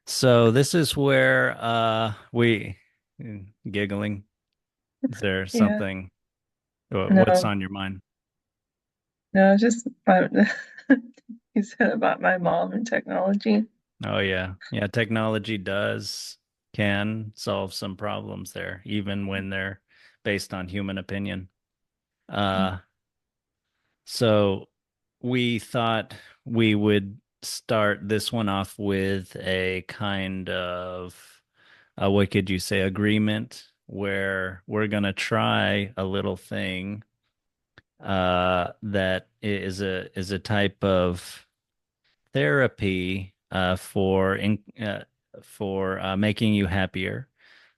So this is where we giggling. Is there Yeah, something what's no, on your mind? no, just you said about my mom and technology. Oh yeah. Yeah, technology can solve some problems there, even when they're based on human opinion. Uh so we thought we would start this one off with a kind of what could you say, agreement where we're gonna try a little thing that is a type of therapy for making you happier,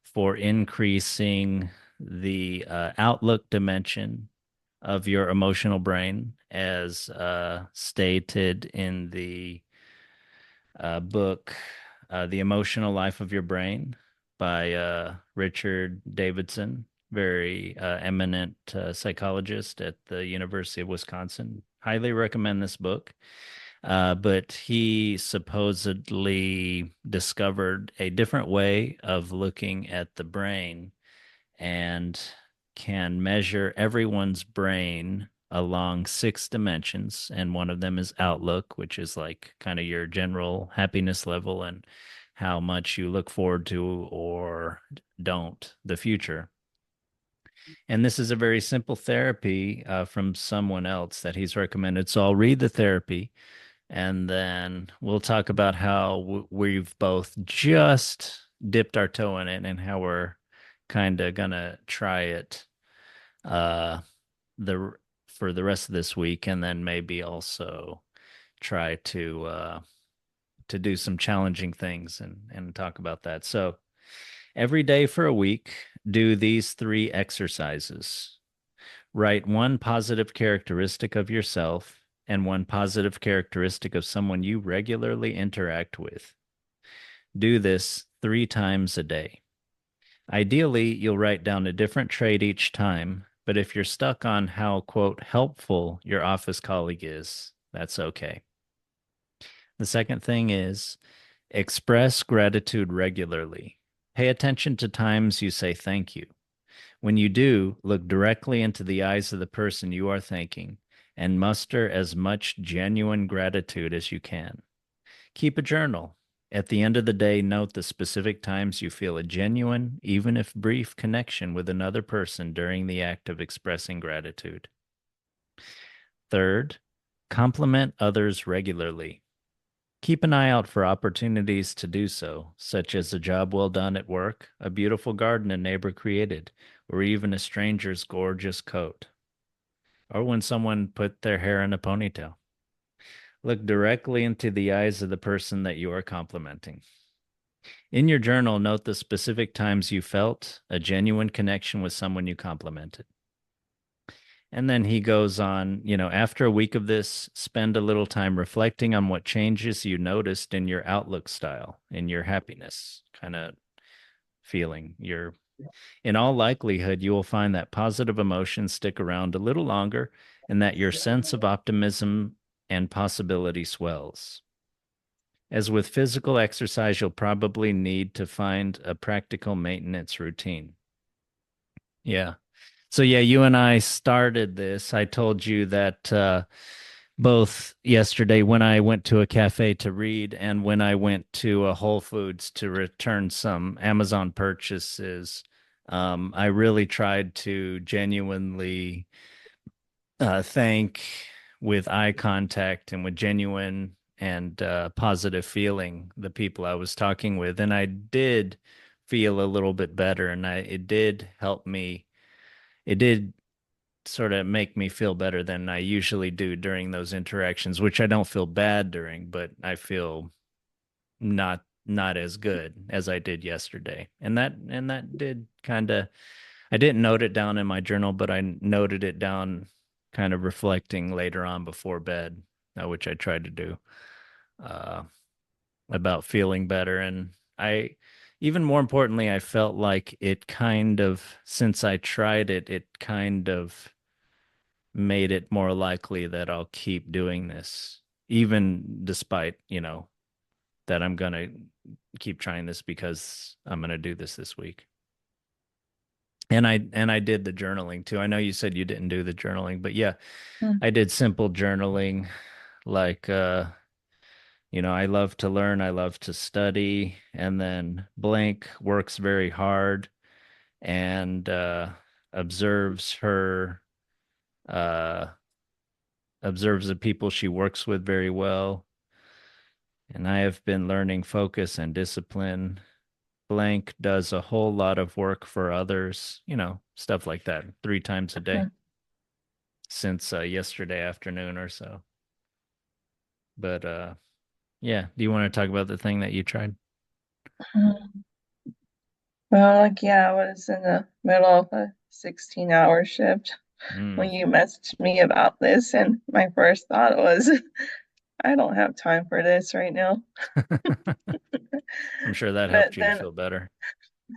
for increasing the outlook dimension of your emotional brain, as stated in the book, The Emotional Life of Your Brain by Richard Davidson, very eminent psychologist at the University of Wisconsin. Highly recommend this book. But he supposedly discovered a different way of looking at the brain and can measure everyone's brain along six dimensions. And one of them is outlook, which is like kind of your general happiness level and how much you look forward to or don't the future. And this is a very simple therapy from someone else that he's recommended. So I'll read the therapy and then we'll talk about how we've both just dipped our toe in it and how we're kind of gonna try it uh the for the rest of this week, and then maybe also try to do some challenging things and talk about that. So every day for a week, do these three exercises. Write one positive characteristic of yourself and one positive characteristic of someone you regularly interact with. Do this 3 times a day. Ideally, you'll write down a different trait each time, but if you're stuck on how, quote, helpful your office colleague is, that's okay. The second thing is express gratitude regularly. Pay attention to times you say thank you. When you do, look directly into the eyes of the person you are thanking and muster as much genuine gratitude as you can. Keep a journal. At the end of the day, note the specific times you feel a genuine, even if brief, connection with another person during the act of expressing gratitude. Third, compliment others regularly. Keep an eye out for opportunities to do so, such as a job well done at work, a beautiful garden a neighbor created, or even a stranger's gorgeous coat, or when someone put their hair in a ponytail. Look directly into the eyes of the person that you are complimenting. In your journal, note the specific times you felt a genuine connection with someone you complimented. And then he goes on, after a week of this, spend a little time reflecting on what changes you noticed in your outlook style, in your happiness kind of feeling. In all likelihood, you will find that positive emotions stick around a little longer and that your sense of optimism and possibility swells. As with physical exercise, you'll probably need to find a practical maintenance routine. Yeah. So yeah, you and I started this. I told you that both yesterday when I went to a cafe to read and when I went to a Whole Foods to return some Amazon purchases, I really tried to genuinely thank with eye contact and with genuine and positive feeling the people I was talking with, and I did feel a little bit better, and I it did help me. It did sort of make me feel better than I usually do during those interactions, which I don't feel bad during, but I feel not as good as I did yesterday. And that did kind of, I didn't note it down in my journal, but I noted it down kind of reflecting later on before bed, which I tried to do uh about feeling better. And I, even more importantly, I felt like it kind of, since I tried it, it kind of made it more likely that I'll keep doing this, even despite, that I'm gonna keep trying this because I'm gonna do this week. And I did the journaling too. I know you said you didn't do the journaling, but yeah, Mm, I did simple journaling like I love to learn, I love to study, and then blank works very hard and observes her uh observes the people she works with very well. And I have been learning focus and discipline. Blank does a whole lot of work for others, stuff like that, 3 times a day mm, since yesterday afternoon or so. But yeah, do you want to talk about the thing that you tried? mm. Well, like, yeah, I was in the middle of a 16-hour shift Mm. when you messaged me about this, and my first thought was, I don't have time for this right now. I'm sure that helped But you to then, feel better.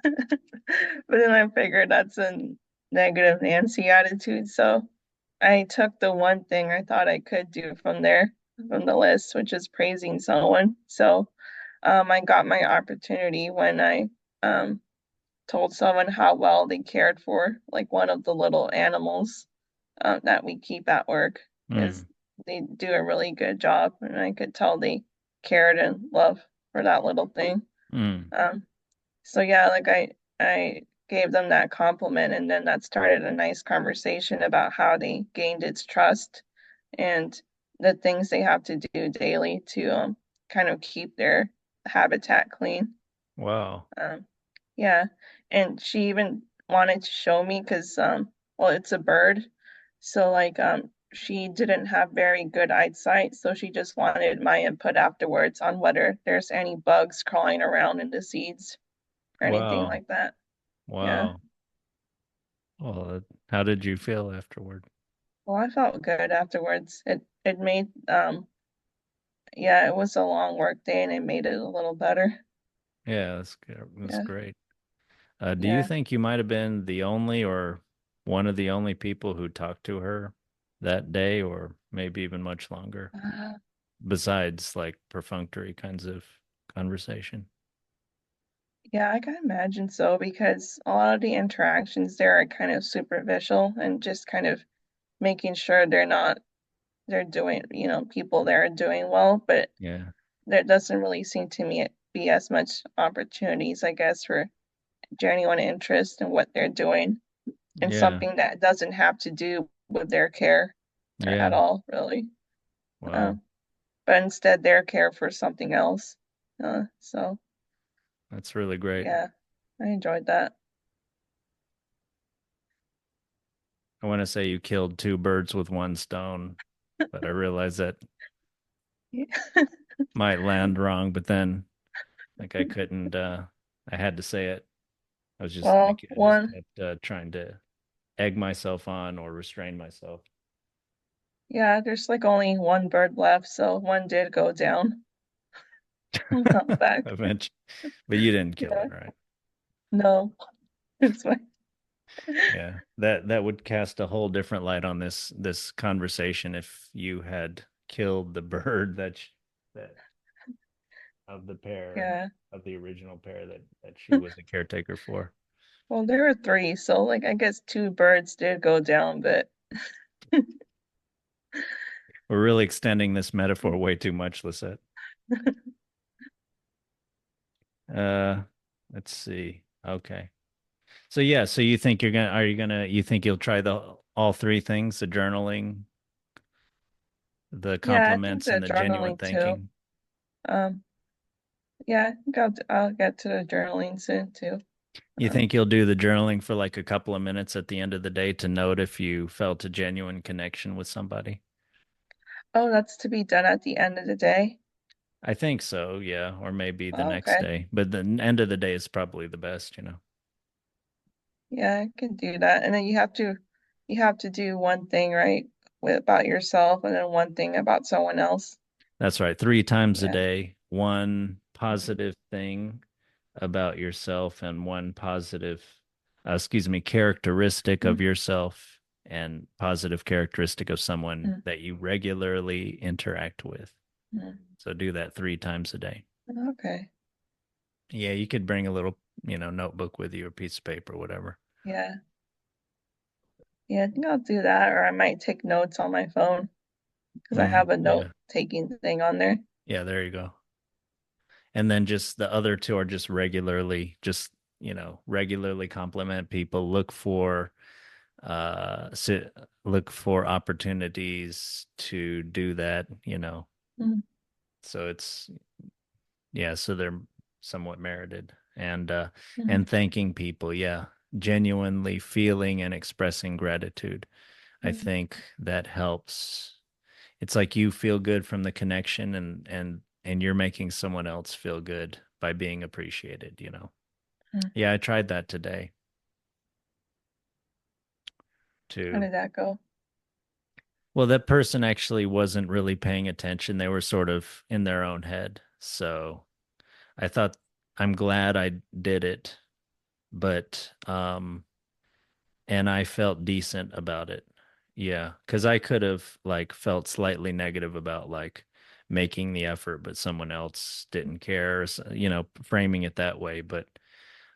but then I figured that's a negative Nancy attitude. So I took the one thing I thought I could do from there, from the list, which is praising someone. So I got my opportunity when I um, told someone how well they cared for like one of the little animals that we keep at work because Mm. they do a really good job, and I could tell they cared and love for that little thing. Mm. Um, so yeah, like I gave them that compliment, and then that started a nice conversation about how they gained its trust and the things they have to do daily to kind of keep their habitat clean. Wow. Um, yeah, and she even wanted to show me because well, it's a bird, so like she didn't have very good eyesight, so she just wanted my input afterwards on whether there's any bugs crawling around in the seeds or anything Wow. like that. Yeah. Wow. Well, how did you feel afterward? Well, I felt good afterwards. It made yeah, it was a long work day and it made it a little better. Yeah, that's good. That's Yeah. great. Do you Yeah. think you might have been the only or one of the only people who talked to her that day, or maybe even much longer, Uh, besides like perfunctory kinds of conversation? yeah, I can imagine so because a lot of the interactions there are kind of superficial and just kind of making sure they're doing, people there are doing well, but Yeah. there doesn't really seem to me be as much opportunities, I guess, for genuine interest in what they're doing and Yeah. something that doesn't have to do with their care at Yeah. all, really. Wow. Um, but instead their care for something else. So That's really great. yeah, I enjoyed that. I want to say you killed two birds with one stone, but I realize that might land wrong, but then like I couldn't I had to say it. Well, I just one, kept trying to egg myself on or restrain myself yeah, there's like only one bird left, so one did go down. Not back. eventually. But you didn't kill Yeah, it, right? no, it's fine. Yeah. That would cast a whole different light on this conversation if you had killed the bird that of the pair Yeah. of the original pair that she was a caretaker for. Well, there were three, so like I guess two birds did go down, but We're really extending this metaphor way too much, Lisette. Uh, let's see. Okay. So yeah, so you think you think you'll try the all three things, the journaling, the yeah, I think compliments, the and the genuine journaling too. thinking? Um, yeah, I think I'll get to the journaling soon too. You Um, think you'll do the journaling for like a couple of minutes at the end of the day to note if you felt a genuine connection with somebody? oh, that's to be done at the end of the day. I think so, yeah, or maybe the Oh, next okay. day. But the end of the day is probably the best. Yeah, I can do that. And then you have to do one thing, right, about yourself and then one thing about someone else. That's right. 3 times a Yeah. day, one positive thing about yourself and one positive, characteristic of Mm, yourself and positive characteristic of someone mm, that you regularly interact with. mm. So do that 3 times a day. Okay. Yeah, you could bring a little, notebook with you or piece of paper, whatever. Yeah. Yeah, I think I'll do that, or I might take notes on my phone because I have a Yeah. note taking thing on there. Yeah, there you go. And then just the other two are just regularly compliment people, look for opportunities to do that. Mm-hmm. So it's yeah, so they're somewhat merited. Mm-hmm. And thanking people, yeah, genuinely feeling and expressing gratitude. I think that helps. It's like you feel good from the connection, and you're making someone else feel good by being appreciated. Mm-hmm. Yeah, I tried that today How too. did that go? Well, that person actually wasn't really paying attention. They were sort of in their own head. So I thought, I'm glad I did it, but and I felt decent about it. Yeah, because I could have like felt slightly negative about like making the effort, but someone else didn't care, framing it that way. But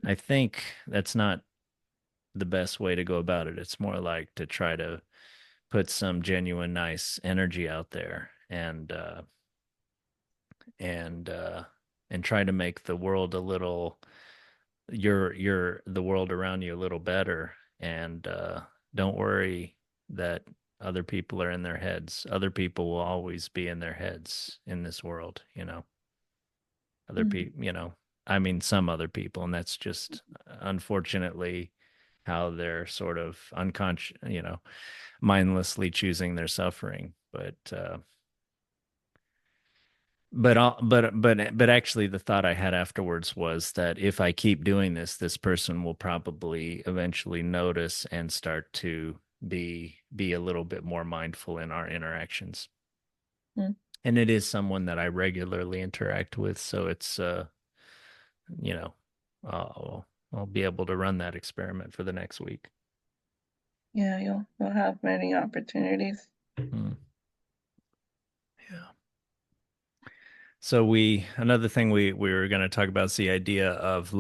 I think that's not the best way to go about it. It's more like to try to put some genuine, nice energy out there, and and try to make the world a little the world around you a little better. And don't worry that other people are in their heads. Other people will always be in their heads in this world. Other Mm-hmm. people, I mean, some other people, and that's just unfortunately how they're sort of unconscious, mindlessly choosing their suffering. But actually, the thought I had afterwards was that if I keep doing this person will probably eventually notice and start to be a little bit more mindful in our interactions. And it is someone that I regularly interact with, so it's you know, I'll be able to run that experiment for the next week. Yeah, you'll have many opportunities. Hmm. Yeah. So another thing we were going to talk about is the idea of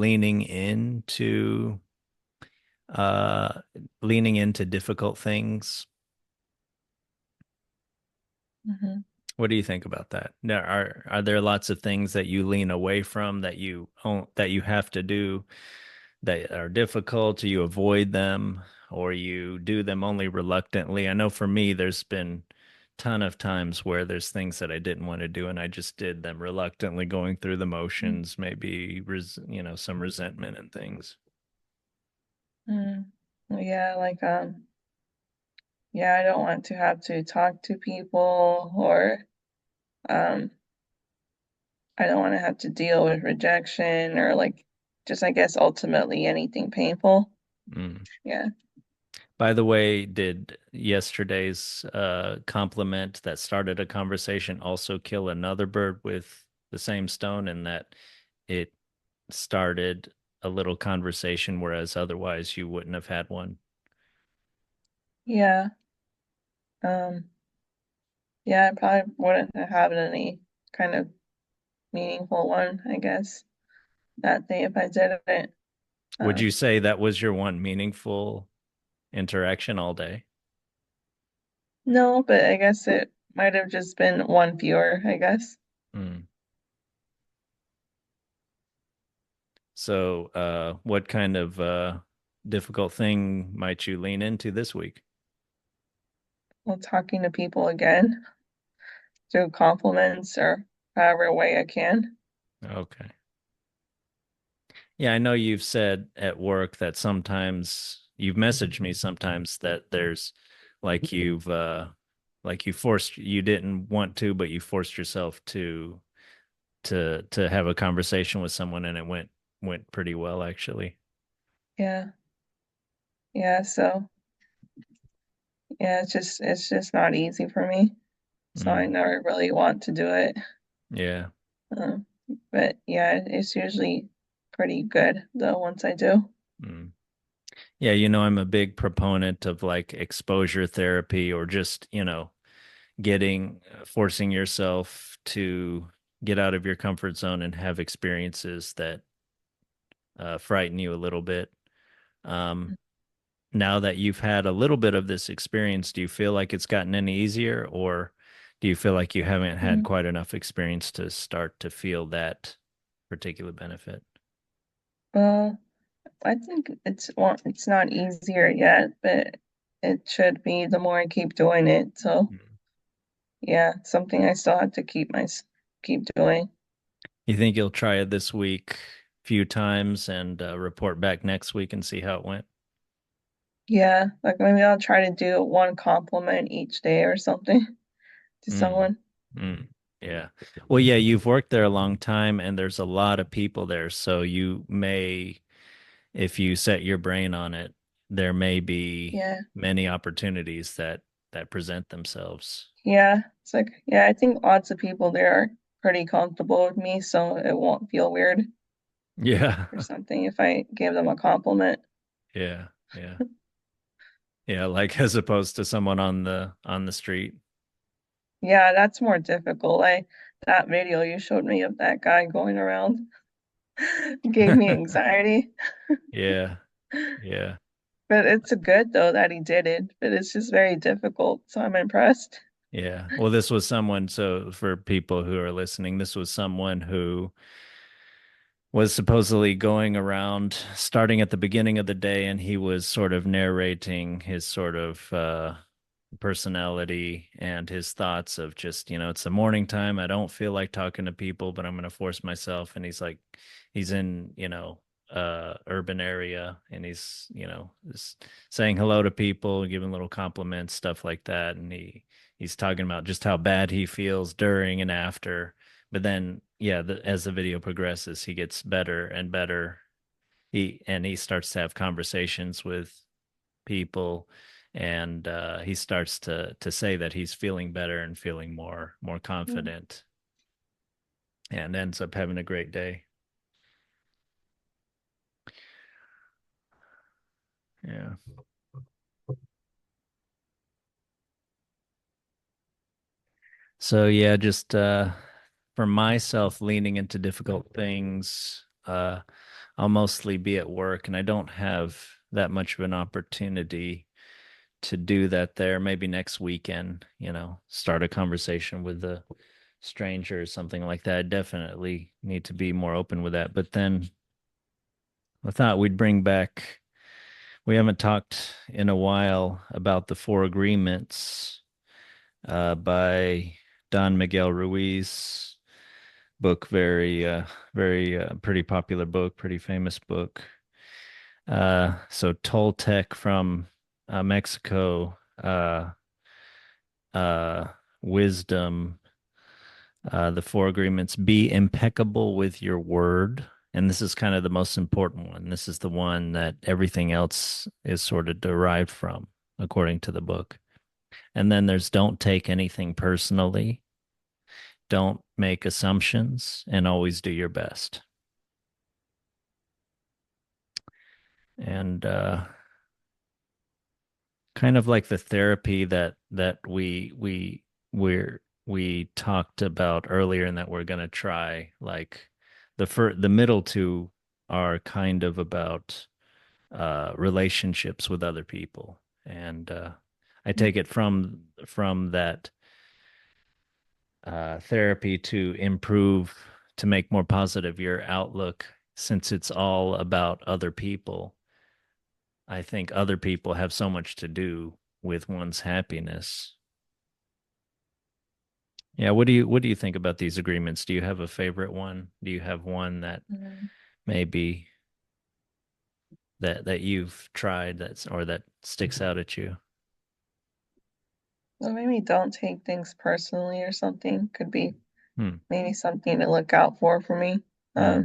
uh leaning into difficult things. Mm-hmm. What do you think about that? Now, are there lots of things that you lean away from that you have to do that are difficult, or you avoid them, or you do them only reluctantly? I know for me, there's been ton of times where there's things that I didn't want to do and I just did them reluctantly, going through the motions, maybe some resentment and things. Mm-hmm. Yeah, like yeah, I don't want to have to talk to people or um I don't want to have to deal with rejection or like just I guess ultimately anything painful. Mm. Yeah. By the way, did yesterday's compliment that started a conversation also kill another bird with the same stone, in that it started a little conversation, whereas otherwise you wouldn't have had one? Yeah. Um yeah, I probably wouldn't have had any kind of meaningful one, I guess, that day if I didn't. Would Um you say that was your one meaningful interaction all day? no, but I guess it might have just been one fewer, I guess. Mm. So, what kind of difficult thing might you lean into this week? Well, talking to people again through compliments or however way I can. Okay. Yeah, I know you've said at work that sometimes you've messaged me sometimes that there's like you didn't want to, but you forced yourself to have a conversation with someone, and it went pretty well actually. Yeah. Yeah, so yeah, it's just not easy for me. So I Mm, never really want to do it. yeah. Um, but yeah, it's usually pretty good though once I do. Mm. Yeah, I'm a big proponent of like exposure therapy, or just, forcing yourself to get out of your comfort zone and have experiences that frighten you a little bit. Um, now that you've had a little bit of this experience, do you feel like it's gotten any easier, or do you feel like you haven't had Mhm. quite enough experience to start to feel that particular benefit? Well, I think it's not easier yet, but it should be the more I keep doing it. So Mm. yeah, something I still have to keep doing. You think you'll try it this week a few times and report back next week and see how it went? Yeah, like maybe I'll try to do one compliment each day or something to Mm. someone. Mm. Yeah. Well, yeah, you've worked there a long time and there's a lot of people there. So you may, if you set your brain on it, there may be Yeah, many opportunities that present themselves. yeah. It's like yeah, I think lots of people there are pretty comfortable with me, so it won't feel weird Yeah. or something if I give them a compliment. Yeah. Yeah. Yeah, like as opposed to someone on the street. Yeah, that's more difficult. That video you showed me of that guy going around gave me anxiety. Yeah. Yeah. But it's good though that he did it, but it's just very difficult, so I'm impressed. Yeah. Well, this was someone, so for people who are listening, this was someone who was supposedly going around starting at the beginning of the day, and he was sort of narrating his sort of personality and his thoughts of just, it's the morning time. I don't feel like talking to people, but I'm going to force myself. And he's like, he's in, urban area, and he's, just saying hello to people, giving little compliments, stuff like that. And he's talking about just how bad he feels during and after. But then, yeah, as the video progresses, he gets better and better. He starts to have conversations with people, and he starts to say that he's feeling better and feeling more Mm, confident, and ends up having a great day. Yeah. So yeah, just for myself, leaning into difficult things, I'll mostly be at work, and I don't have that much of an opportunity to do that there. Maybe next weekend, start a conversation with a stranger or something like that. I definitely need to be more open with that. But then I thought we'd bring back, we haven't talked in a while about the Four Agreements by Don Miguel Ruiz. Book, very pretty popular book, pretty famous book. So Toltec from Mexico, uh, wisdom, the Four Agreements: be impeccable with your word. And this is kind of the most important one. This is the one that everything else is sort of derived from, according to the book. And then there's don't take anything personally, don't make assumptions, and always do your best. And kind of like the therapy that we talked about earlier, and that we're going to try, like the middle two are kind of about relationships with other people, and I mm, take it from that therapy to improve, to make more positive your outlook, since it's all about other people. I think other people have so much to do with one's happiness. Yeah, what do you think about these agreements? Do you have a favorite one? Do you have one that mm. maybe that you've tried that's or that sticks out at you? Well, maybe don't take things personally or something. Could be Hmm. maybe something to look out for me. Hmm.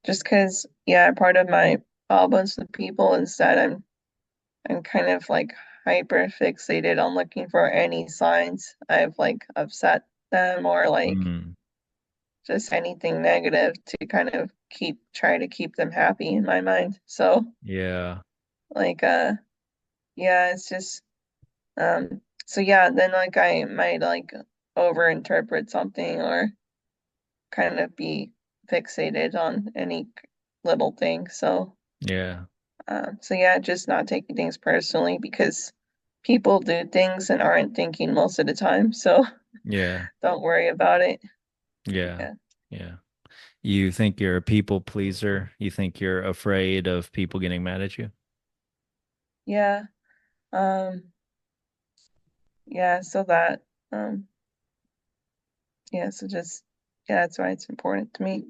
Just because, yeah, part of my problems with people is that I'm kind of like hyper fixated on looking for any signs I've like upset them or like Hmm. just anything negative to kind of try to keep them happy in my mind. So Yeah. like yeah, it's just so yeah, then like I might like overinterpret something or kind of be fixated on any little thing. Yeah. So yeah, just not taking things personally because people do things and aren't thinking most of the time. So Yeah. don't worry about it. Yeah. Yeah. Yeah. You think you're a people pleaser? You think you're afraid of people getting mad at you? Yeah. Um, yeah, so that um yeah, so just yeah, that's why it's important to me.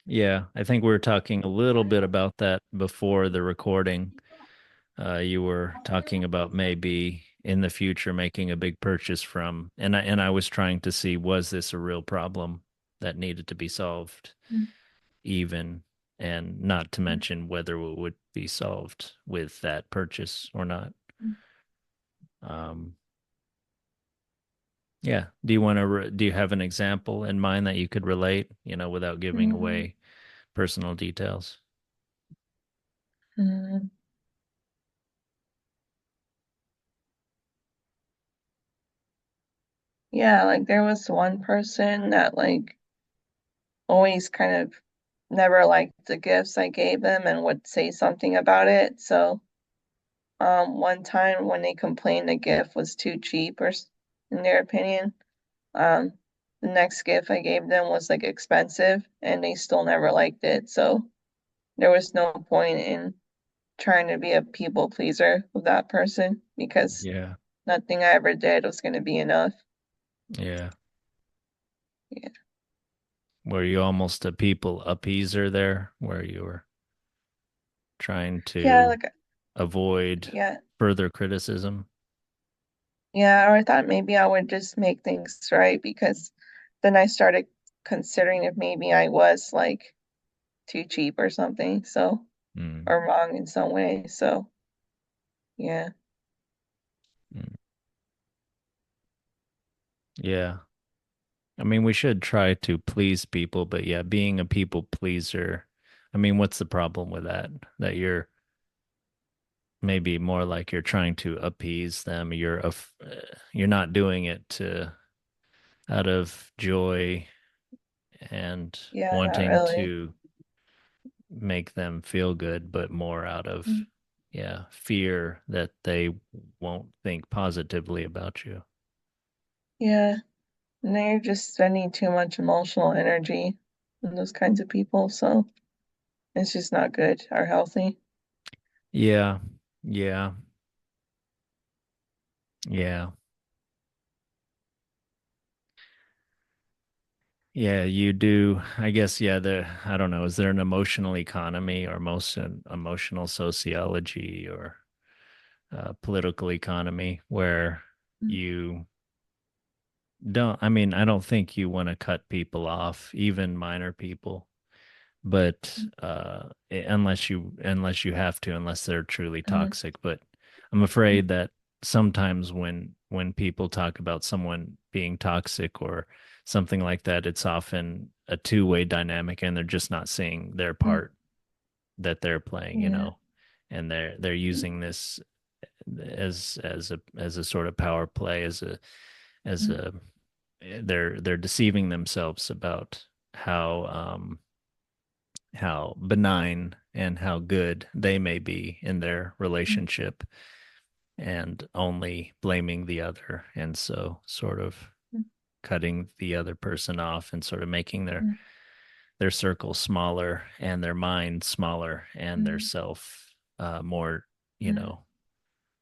Yeah, I think we were talking a little bit about that before the recording. You were talking about maybe in the future making a big purchase from, and I was trying to see was this a real problem that needed to be solved, even, and not to mention whether it would be solved with that purchase or not. Um, yeah. Do you have an example in mind that you could relate, without giving Mm, away personal details? mm. Yeah, like there was one person that like always kind of never liked the gifts I gave them and would say something about it. So, one time when they complained the gift was too cheap in their opinion, um, the next gift I gave them was like expensive and they still never liked it. So there was no point in trying to be a people pleaser with that person because Yeah. nothing I ever did was going to be enough. Yeah. Yeah. Were you almost a people appeaser there, where you were trying Yeah, to like avoid yeah. further criticism? Yeah, or I thought maybe I would just make things right because then I started considering if maybe I was like too cheap or something, so Mm, or wrong in some way. So yeah. mm. Yeah. I mean, we should try to please people, but yeah, being a people pleaser, I mean, what's the problem with that? That you're maybe more like you're trying to appease them. You're not doing it to out of joy and Yeah, not wanting really. to make them feel good, but more out Mm. of, yeah, fear that they won't think positively about you. Yeah. And then you're just spending too much emotional energy on those kinds of people, so it's just not good or healthy. Yeah, yeah, yeah, yeah. You do. I guess. Yeah. I don't know. Is there an emotional economy or most an emotional sociology or political economy where Mm, you don't? I mean, I don't think you want to cut people off, even minor people, but mm, unless you have to, unless they're truly mm, toxic. But I'm afraid that sometimes when people talk about someone being toxic or something like that, it's often a two-way dynamic, and they're just not seeing their mm. part that they're playing, Yeah. and they're using this as a sort of power play, as Mm, a they're deceiving themselves about how benign and how good they may be in their mm, relationship, and only blaming the other, and so sort of mm, cutting the other person off and sort of making mm, their circle smaller and their mind smaller and their mm, self more, you mm, know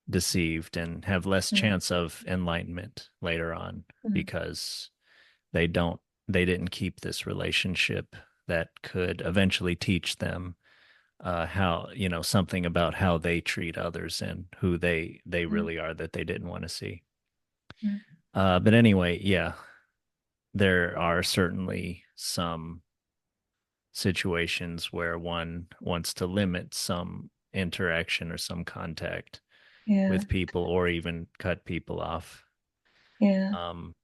deceived, and have less mm, chance of enlightenment later on, mm, because they don't they didn't keep this relationship that could eventually teach them how, something about how they treat others and who they mm, really are, that they didn't want to see. mm. But anyway, yeah, there are certainly some situations where one wants to limit some interaction or some contact Yeah. with people, or even cut people off. Yeah. Um,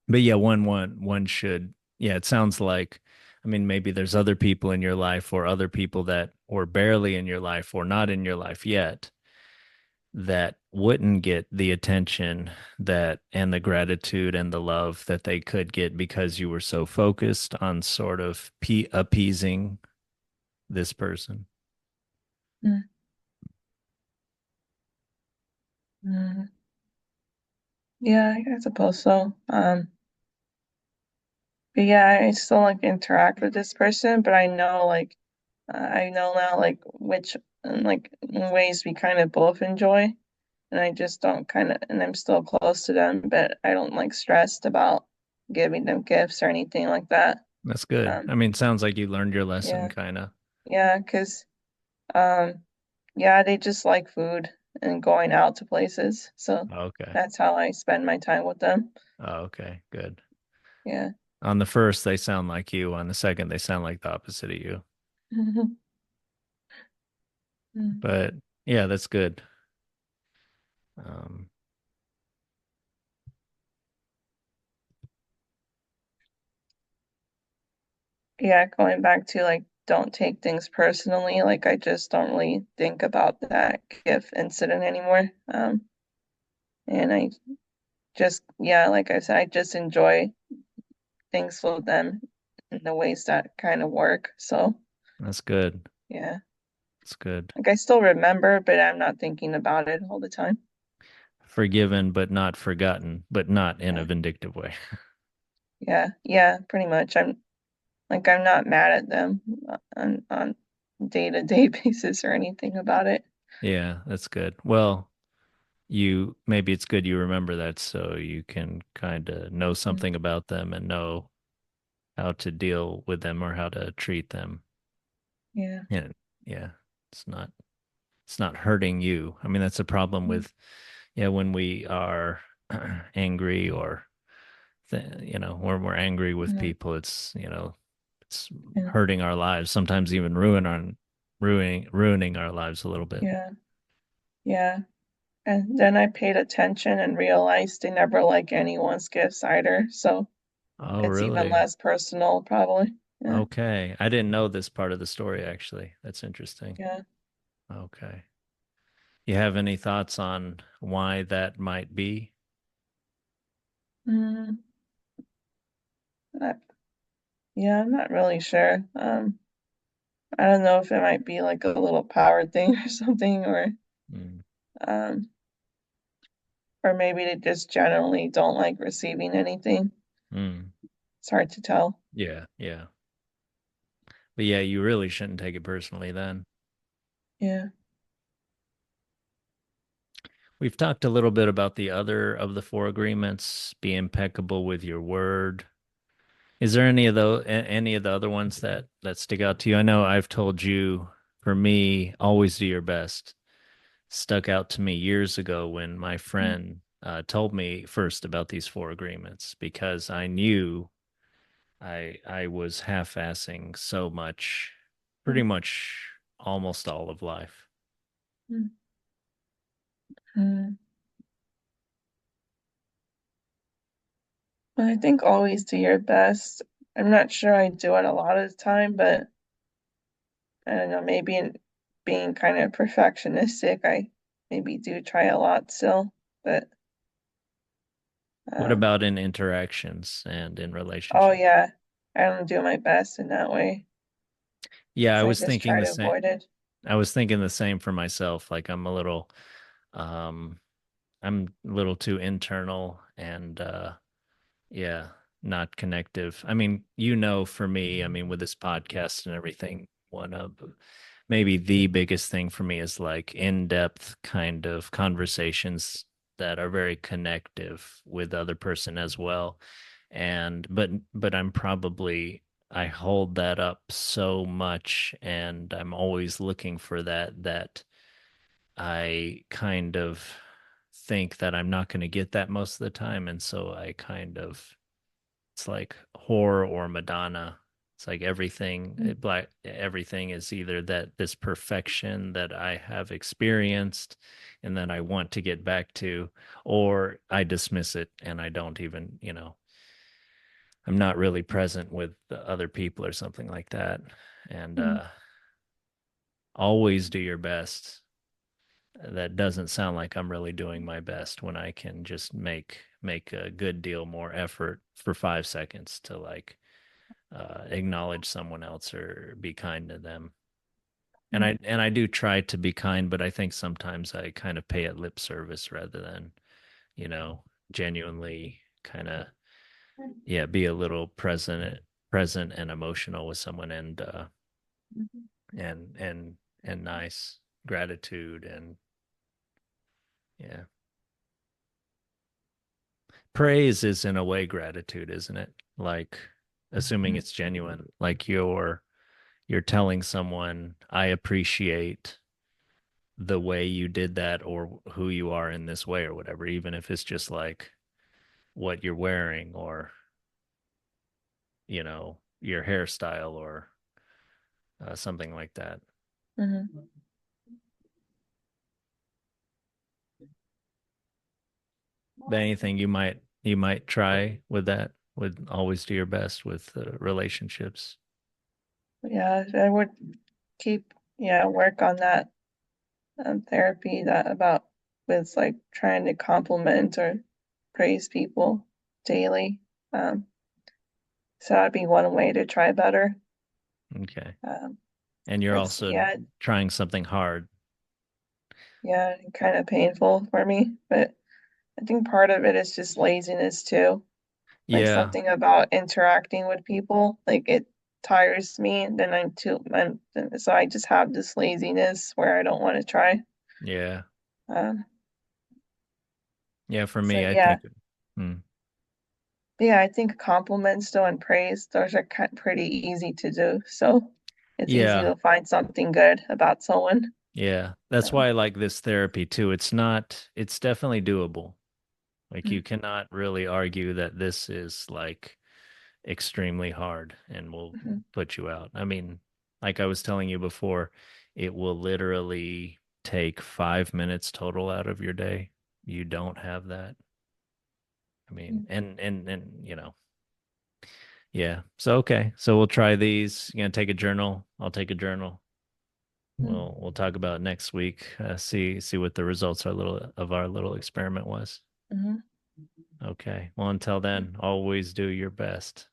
but yeah, one should. Yeah, it sounds like. I mean, maybe there's other people in your life, or other people that were barely in your life, or not in your life yet, that wouldn't get the attention that and the gratitude and the love that they could get because you were so focused on sort of appeasing this person. Mm, mm. Yeah, I suppose so. But yeah, I still like interact with this person, but I know now like which like ways we kind of both enjoy, and I just don't kind of, and I'm still close to them, but I don't like stressed about giving them gifts or anything like that. That's good. Um, I mean, it sounds like you learned your lesson, yeah, kind of. yeah, 'cause yeah, they just like food and going out to places, so Okay. that's how I spend my time with them. Oh, okay. Good. Yeah. On the first, they sound like you. On the second, they sound like the opposite of you. Mm. But yeah, that's good. Um, Yeah, going back to like don't take things personally, like I just don't really think about that gift incident anymore. And I just yeah, like I said, I just enjoy things with them in the ways that kind of work. So that's good. yeah. That's good. Like I still remember, but I'm not thinking about it all the time. Forgiven, but not forgotten, but not in a Yeah. vindictive way. Yeah. Yeah, pretty much. I'm not mad at them on day-to-day basis or anything about it. Yeah, that's good. Well, you maybe it's good you remember that so you can kind of know Mm. something about them and know how to deal with them or how to treat them. Yeah. Yeah, yeah. It's not it's not hurting you. I mean, that's a problem Mm. with yeah, when we are angry or when we're angry with Mm. people, it's Yeah. hurting our lives, sometimes even ruining our lives a little bit. Yeah. Yeah. And then I paid attention and realized they never like anyone's gifts either. So Oh, it's even really? less personal, probably. Yeah. Okay. I didn't know this part of the story actually. That's interesting. Yeah. Okay. You have any thoughts on why that might be? Mm, I- yeah, I'm not really sure. I don't know if it might be like a little power thing or something, Mm, um, or maybe they just generally don't like receiving anything. mm. It's hard to tell. Yeah, yeah. But yeah, you really shouldn't take it personally then. Yeah. We've talked a little bit about the other of the four agreements, be impeccable with your word. Is there any of the other ones that stick out to you? I know I've told you, for me, always do your best. Stuck out to me years ago when my Mm, friend told me first about these four agreements because I knew I was half-assing so much, pretty mm, much almost all of life. mm, mm. I think always do your best. I'm not sure I do it a lot of the time, but I don't know, maybe in being kind of perfectionistic, I maybe do try a lot still. But What um, about in interactions and in oh relationships? yeah, I don't do my best in that way. Yeah, I So I was just thinking try the to same. avoid it. I was thinking the same for myself. Like um, I'm a little too internal and yeah, not connective. I mean, for me, I mean, with this podcast and everything, one of maybe the biggest thing for me is like in-depth kind of conversations that are very connective with the other person as well. And but I hold that up so much and I'm always looking for that I kind of think that I'm not going to get that most of the time. And so it's like horror or Madonna. It's like Mm, everything is either that this perfection that I have experienced and that I want to get back to, or I dismiss it and I don't even, I'm not really present with the other people or something like that. And mm, always do your best. that doesn't sound like I'm really doing my best when I can just make a good deal more effort for 5 seconds to like acknowledge someone else or be kind to them. And I do try to be kind, but I think sometimes I kind of pay it lip service rather than, you know, genuinely kind of yeah, be a little present and emotional with someone and nice gratitude and yeah. Praise is in a way gratitude, isn't it? Like assuming it's genuine, like you're telling someone I appreciate the way you did that or who you are in this way or whatever, even if it's just like what you're wearing or, your hairstyle or something like that. Mhm. But anything you might try with that would always do your best with relationships. Yeah, I would keep, yeah, work on that therapy that about with like trying to compliment or praise people daily. Um, so that'd be one way to try better. Okay. Um, And you're it's also trying something hard. yeah, kind of painful for me, but I think part of it is just laziness too. Like Yeah. something about interacting with people, like it tires me, and then so I just have this laziness where I don't want to try. Yeah. Um, Yeah, for so me, I yeah, think hmm, yeah, I think compliments though and praise, those are pretty easy to do. So it's easy yeah. to find something good about someone. Yeah. That's Um, why I like this therapy too. It's definitely doable. Like you cannot really argue that this is like extremely hard and will mhm, put you out. I mean, like I was telling you before, it will literally take 5 minutes total out of your day. You don't have that. I mean, mhm, and yeah. So okay. So we'll try these. You're gonna take a journal. I'll take a journal. mhm, We'll talk about next week. See what the results of our little experiment was. mhm. Okay. Well, until then, always do your best.